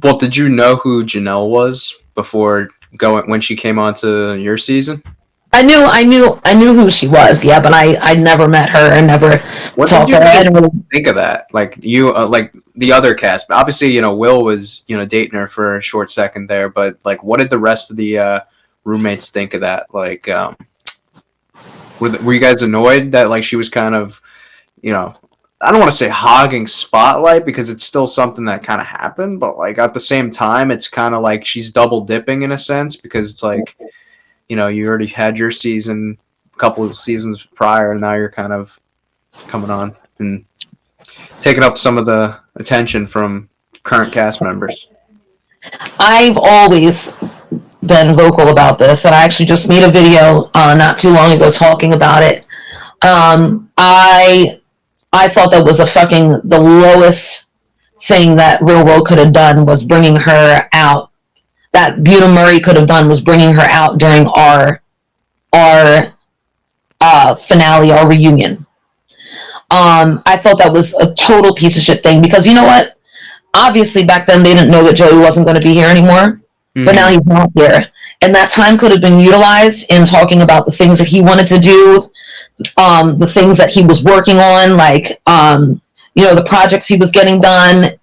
Well, did you know who Janelle was before when she came onto your season? I knew who she was, yeah, but I never met her and never talked to her. I didn't really think of that. Like, you, like the other cast. Obviously, Will was, dating her for a short second there, but like, what did the rest of the roommates think of that? Like, were you guys annoyed that like she was kind of, I don't want to say hogging spotlight, because it's still something that kind of happened, but like at the same time, it's kind of like she's double dipping in a sense, because it's like, you already had your season a couple of seasons prior, and now you're kind of coming on and taking up some of the attention from current cast members. I've always been vocal about this, and I actually just made a video not too long ago talking about it. I thought that was the lowest thing that Real World could have done was bringing her out. That Buena Murray could have done was bringing her out during our finale, our reunion. I thought that was a total piece of shit thing, because you know what? Obviously, back then they didn't know that Joey wasn't going to be here anymore, but now he's not here. And that time could have been utilized in talking about the things that he wanted to do, the things that he was working on, like, the projects he was getting done.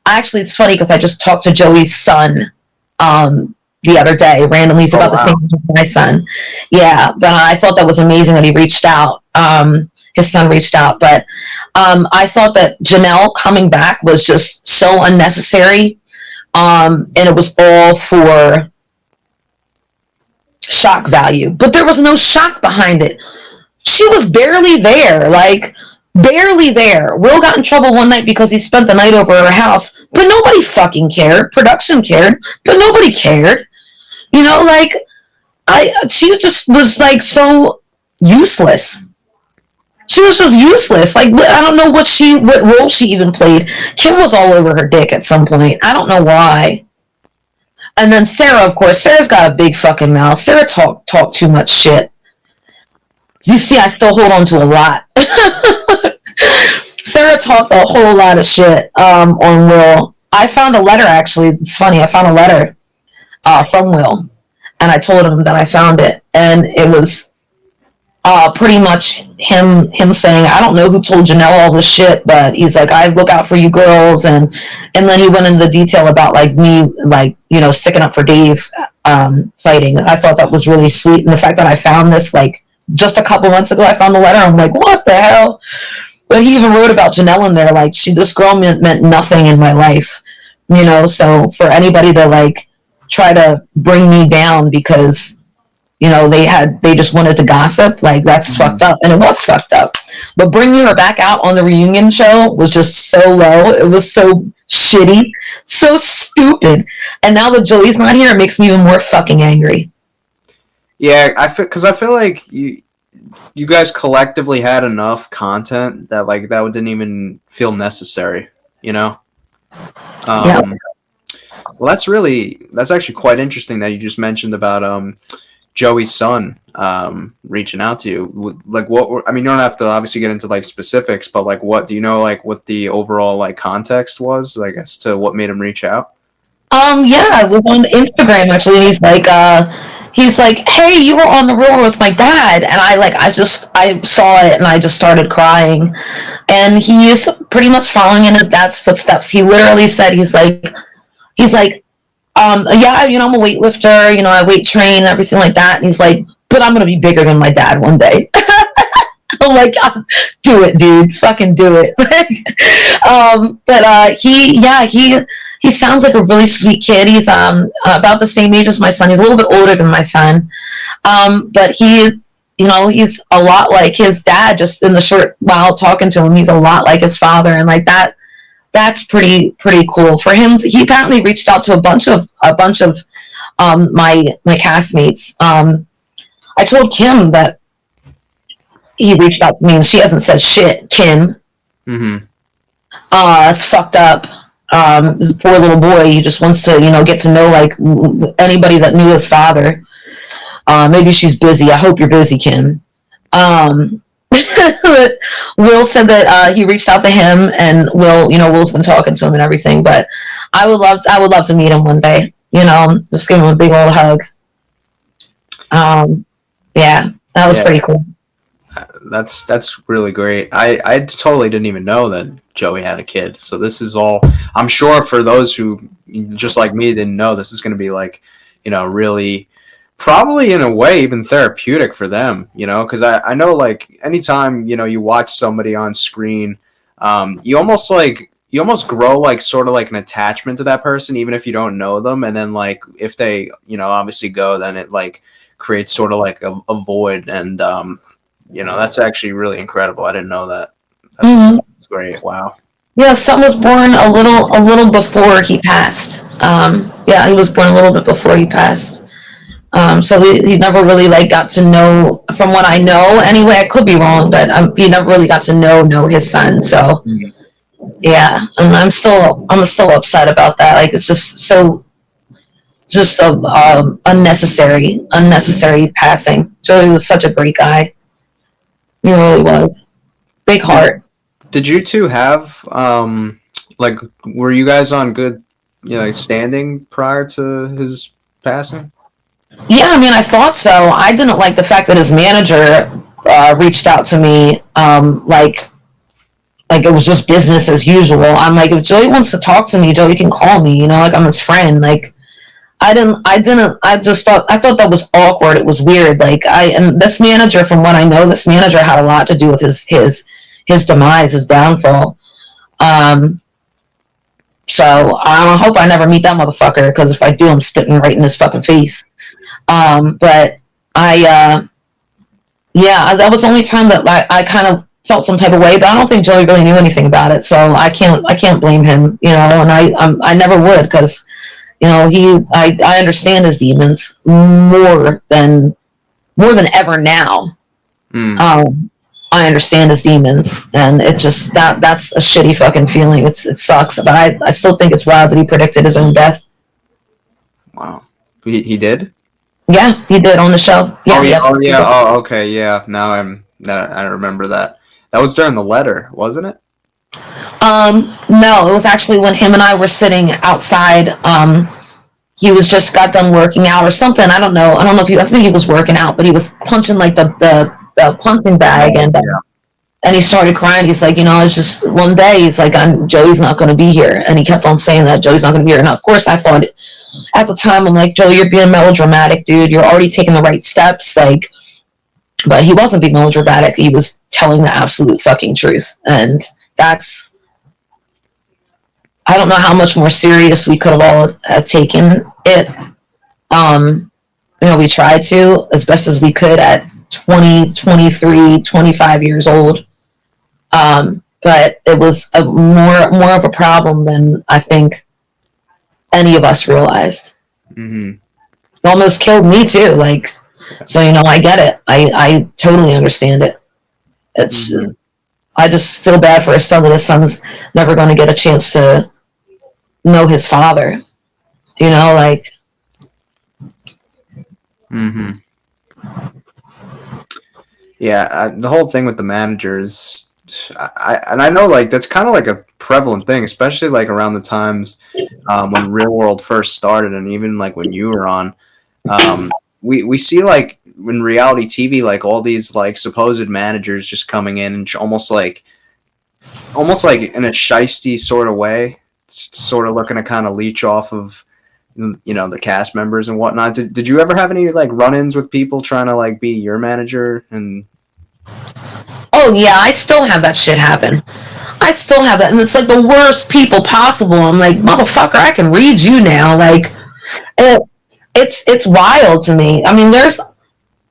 Actually, it's funny because I just talked to Joey's son the other day, randomly. He's about the same age as my son. Yeah, but I thought that was amazing that he reached out. His son reached out, but I thought that Janelle coming back was just so unnecessary, and it was all for shock value, but there was no shock behind it. She was barely there, like barely there. Will got in trouble one night because he spent the night over at her house, but nobody fucking cared. Production cared, but nobody cared. You know, like she just was like so useless. She was just useless. Like I don't know what role she even played. Kim was all over her dick at some point. I don't know why. And then Sarah, of course, Sarah's got a big fucking mouth. Sarah talk too much shit. You see, I still hold on to a lot. Sarah talked a whole lot of shit on Will. I found a letter, actually. It's funny. I found a letter from Will, and I told him that I found it, and it was pretty much him saying, I don't know who told Janelle all this shit, but he's like, I look out for you girls, and then he went into detail about like me, like, you know, sticking up for Dave, fighting. I thought that was really sweet, and the fact that I found this like just a couple months ago, I found the letter. I'm like, what the hell? But he even wrote about Janelle in there, like this girl meant nothing in my life, you know. So for anybody to like try to bring me down because, you know, they just wanted to gossip, like that's fucked up, and it was fucked up. But bringing her back out on the reunion show was just so low. It was so shitty, so stupid. And now that Joey's not here, it makes me even more fucking angry. Yeah, I feel like you guys collectively had enough content that like that didn't even feel necessary, you know. Yeah. Well, that's actually quite interesting that you just mentioned about Joey's son reaching out to you. Like, I mean, you don't have to obviously get into like specifics, but like, what do you know, like what the overall like context was, like, as to what made him reach out? Yeah, it was on Instagram actually, and he's like, hey, you were on the road with my dad, and I saw it and I just started crying, and he's pretty much following in his dad's footsteps. He literally said, he's like, yeah, you know, I'm a weightlifter, you know, I weight train and everything like that, and he's like, but I'm gonna be bigger than my dad one day. I'm like, do it, dude, fucking do it. But he sounds like a really sweet kid. He's about the same age as my son. He's a little bit older than my son, but he, you know, he's a lot like his dad. Just in the short while talking to him, he's a lot like his father, and like that. That's pretty cool for him. He apparently reached out to a bunch of my castmates. I told Kim that he reached out to me, and she hasn't said shit. Kim, it's fucked up. This poor little boy, he just wants to, you know, get to know like anybody that knew his father. Maybe she's busy. I hope you're busy, Kim. Will said that he reached out to him, and Will's been talking to him and everything. But I would love to meet him one day. You know, just give him a big old hug. Yeah, that was pretty cool. That's really great. I totally didn't even know that Joey had a kid. So this is all, I'm sure for those who just like me didn't know, this is going to be like, you know, really probably in a way even therapeutic for them, you know, because I know like anytime, you know, you watch somebody on screen, you almost grow like sort of like an attachment to that person, even if you don't know them. And then like if they, you know, obviously go, then it like creates sort of like a void. And you know, that's actually really incredible. I didn't know that. That's great. Wow. Yeah, son was born a little before he passed. Yeah, he was born a little bit before he passed. So he never really like got to know, from what I know anyway. I could be wrong, but he never really got to know his son. So yeah, and I'm still upset about that. Like it's just unnecessary passing. Joey was such a great guy. He really was. Big heart. Did you two have like, were you guys on good, you know, standing prior to his passing? Yeah, I mean, I thought so. I didn't like the fact that his manager reached out to me like it was just business as usual. I'm like, if Joey wants to talk to me, Joey can call me, you know, like I'm his friend. Like I thought that was awkward. It was weird. Like and this manager, from what I know, this manager had a lot to do with his demise, his downfall. So I hope I never meet that motherfucker, because if I do, I'm spitting right in his fucking face. But that was the only time that I kind of felt some type of way, but I don't think Joey really knew anything about it, so I can't blame him, and I never would, because I understand his demons more than ever now. I understand his demons, and it just that's a shitty fucking feeling. It sucks, but I still think it's wild that he predicted his own death. Wow, he did. Yeah, he did on the show. Yeah, Oh, okay, yeah. Now I remember that. That was during the letter, wasn't it? No, it was actually when him and I were sitting outside. He was just got done working out or something. I don't know. I think he was working out, but he was punching like the punching bag, and he started crying. He's like, it's just one day. He's like, Joey's not going to be here, and he kept on saying that Joey's not going to be here. And of course, I thought at the time, I'm like, Joey, you're being melodramatic, dude. You're already taking the right steps, like. But he wasn't being melodramatic. He was telling the absolute fucking truth, and that's. I don't know how much more serious we could have all have taken it. We tried to as best as we could at 20, 23, 25 years old. But it was more of a problem than I think any of us realized. Mm-hmm. It almost killed me too. Like, so I get it. I totally understand it. It's. Mm-hmm. I just feel bad for his son that his son's never going to get a chance to know his father. Like. Mm-hmm. Yeah, the whole thing with the managers, I know like that's kind of like a prevalent thing, especially like around the times when Real World first started, and even like when you were on. We see like in reality TV, like all these like supposed managers just coming in and almost like in a shisty sort of way, sort of looking to kind of leech off of the cast members and whatnot. Did you ever have any like run-ins with people trying to like be your manager? And oh yeah, I still have that shit happen. I still have that, and it's like the worst people possible. I'm like, motherfucker, I can read you now. Like, it's wild to me. I mean, there's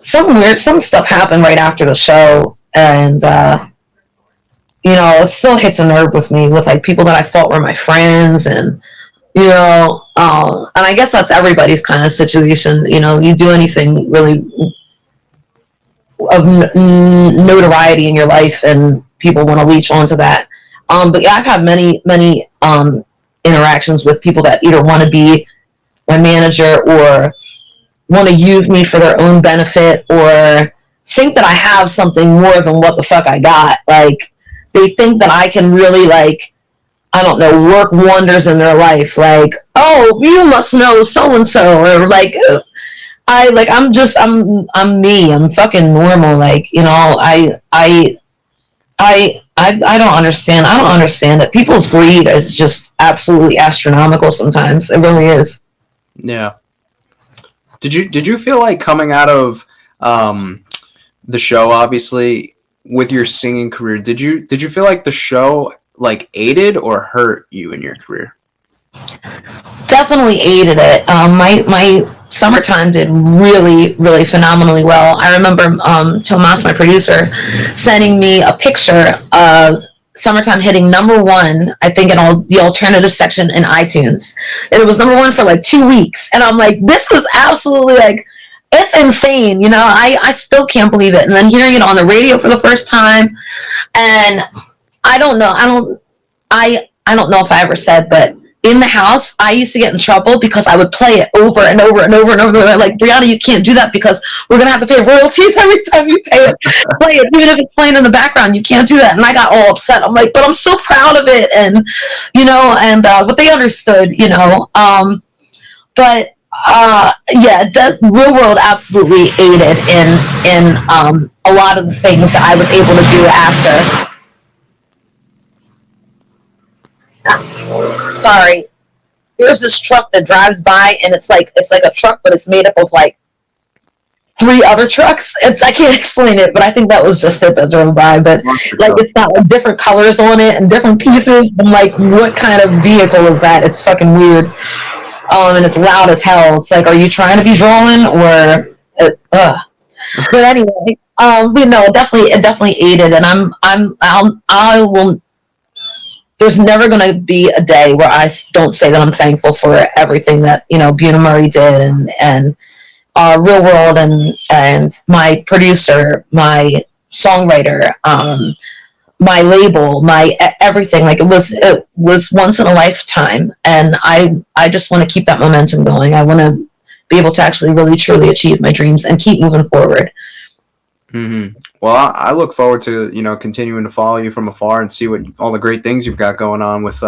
some stuff happened right after the show, and it still hits a nerve with me, with like people that I thought were my friends, and and I guess that's everybody's kind of situation. You do anything really of notoriety in your life, and people want to leech onto that. But yeah, I've had many interactions with people that either want to be my manager or want to use me for their own benefit, or think that I have something more than what the fuck I got. Like, they think that I can really, like, I don't know, work wonders in their life. Like, oh, you must know so and so, or like, I'm me. I'm fucking normal. Like, I don't understand. I don't understand it. People's greed is just absolutely astronomical sometimes. It really is. Yeah. Did you feel like coming out of the show, obviously, with your singing career, did you feel like the show like aided or hurt you in your career? Definitely aided it. My Summertime did really, really phenomenally well. I remember Tomas, my producer, sending me a picture of Summertime hitting #1, I think, in all the alternative section in iTunes. And it was #1 for like 2 weeks. And I'm like, this was absolutely like, it's insane. I still can't believe it. And then hearing it on the radio for the first time, and I don't know if I ever said, but in the house, I used to get in trouble because I would play it over and over and over and over. They're like, Brianna, you can't do that because we're going to have to pay royalties every time you play it, even if it's playing in the background. You can't do that. And I got all upset. I'm like, but I'm so proud of it. And, but they understood, but Real World absolutely aided in a lot of the things that I was able to do after. Sorry, there's this truck that drives by, and it's like a truck, but it's made up of like 3 other trucks. I can't explain it, but I think that was just it that drove by. But like, it's got like different colors on it and different pieces. I'm like, what kind of vehicle is that? It's fucking weird. and it's loud as hell. It's like, are you trying to be drooling or? But anyway, but no, it definitely aided, and I will. There's never going to be a day where I don't say that I'm thankful for everything that Buna Murray did, and Real World, and my producer, my songwriter, my label, my everything. Like it was once in a lifetime, and I just want to keep that momentum going. I want to be able to actually really truly achieve my dreams and keep moving forward. Mm-hmm. Well, I look forward to continuing to follow you from afar and see what all the great things you've got going on with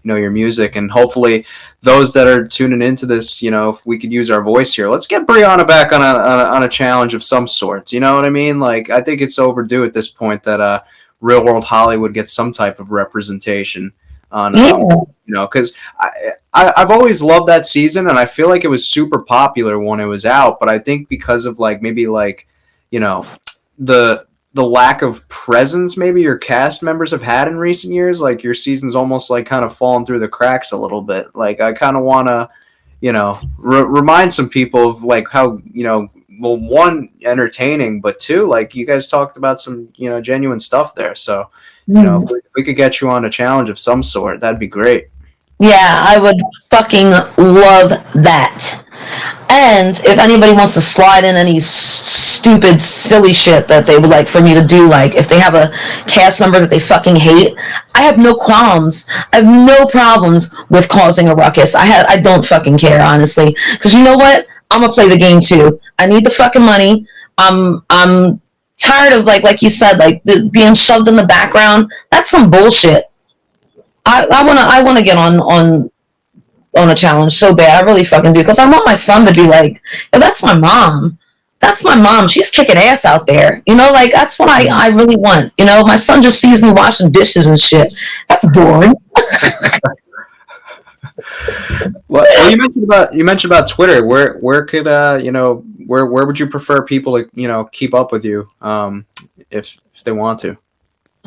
your music, and hopefully those that are tuning into this, if we could use our voice here, let's get Brianna back on a challenge of some sort. You know what I mean? Like, I think it's overdue at this point that Real World Hollywood gets some type of representation on because I've always loved that season, and I feel like it was super popular when it was out, but I think because of the lack of presence maybe your cast members have had in recent years, like your season's almost like kind of fallen through the cracks a little bit. Like, I kind of want to remind some people of like how well, one, entertaining, but two, like, you guys talked about some genuine stuff there. So if we could get you on a challenge of some sort, that'd be great. Yeah, I would fucking love that. And if anybody wants to slide in any stupid, silly shit that they would like for me to do, like if they have a cast member that they fucking hate, I have no qualms. I have no problems with causing a ruckus. I don't fucking care, honestly. Because you know what? I'm gonna play the game too. I need the fucking money. I'm tired of like you said, like being shoved in the background. That's some bullshit. I wanna get on a challenge so bad. I really fucking do, because I want my son to be like, oh, that's my mom. That's my mom. She's kicking ass out there. Like, that's what I really want. My son just sees me washing dishes and shit. That's boring. Well, you mentioned about Twitter. Where could where would you prefer people to keep up with you if they want to?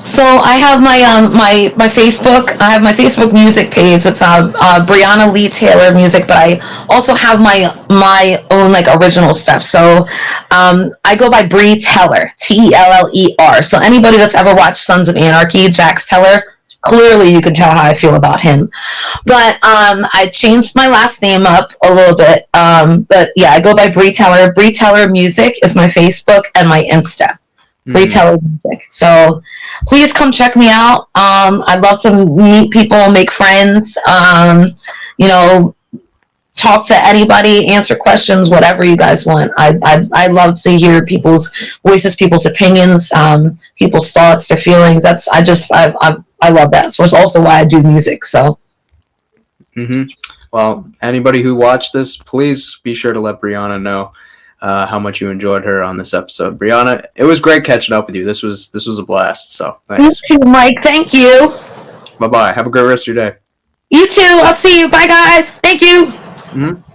So I have my Facebook. I have my Facebook music page. It's Brianna Lee Taylor music, but I also have my own like original stuff. So I go by Bri Teller, Teller. So anybody that's ever watched Sons of Anarchy, Jax Teller, clearly you can tell how I feel about him. But I changed my last name up a little bit. But yeah, I go by Bri Teller. Bri Teller music is my Facebook and my Insta. Bri Teller music. So please come check me out. I'd love to meet people, make friends, talk to anybody, answer questions, whatever you guys want. I love to hear people's voices, people's opinions, people's thoughts, their feelings. I love that. So it's also why I do music. So. Well, anybody who watched this, please be sure to let Brianna know how much you enjoyed her on this episode. Brianna, it was great catching up with you. This was a blast. So thanks. You too, Mike. Thank you. Bye-bye. Have a great rest of your day. You too. I'll see you. Bye, guys. Thank you. Mm-hmm.